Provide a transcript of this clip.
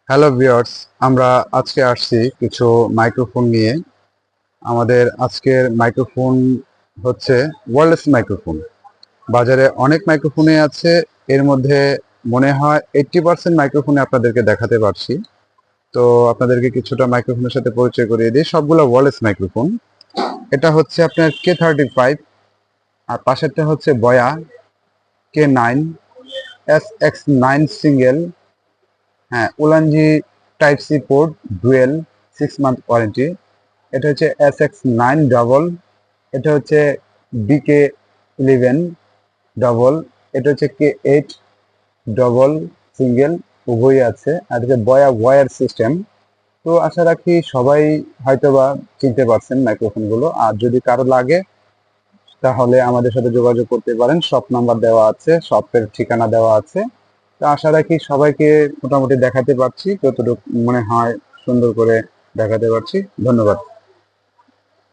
Hello viewers, আমরা আজকে আসছি কিছু মাইক্রোফোন নিয়ে। আমাদের আজকের মাইক্রোফোন হচ্ছে ওয়্যারলেস মাইক্রোফোন। বাজারে অনেক মাইক্রোফোনই আছে, এর মধ্যে মনে হয় 80% মাইক্রোফোনে আপনাদেরকে দেখাতে পারছি। তো আপনাদেরকে কিছুটা মাইক্রোফোনের সাথে পরিচয় করিয়ে দিই। সবগুলো ওয়্যারলেস মাইক্রোফোন। এটা হচ্ছে আপনার K35, আর পাশেরটা হচ্ছে বয়া K9 SX9 সিঙ্গেল। হ্যাঁ, Ulanzi type C port, dual, 6 month warranty. এটা হচ্ছে SX9 ডবল, এটা হচ্ছে BK11 ডবল, এটা হচ্ছে K8 ডবল সিঙ্গেল, উভয়ই আছে। আর এটা বয়া ওয়্যার সিস্টেম। তো আশা রাখি সবাই হয়তোবা চিনতে পারছেন মাইক্রোফোনগুলো। আর যদি কারো লাগে তাহলে আমাদের সাথে যোগাযোগ করতে পারেন। শপ নাম্বার দেওয়া আছে, শপের ঠিকানা দেওয়া আছে। তো আশা রাখি সবাইকে মোটামুটি দেখাতে পারছি, যতটুকু মনে হয় সুন্দর করে দেখাতে পারছি। ধন্যবাদ।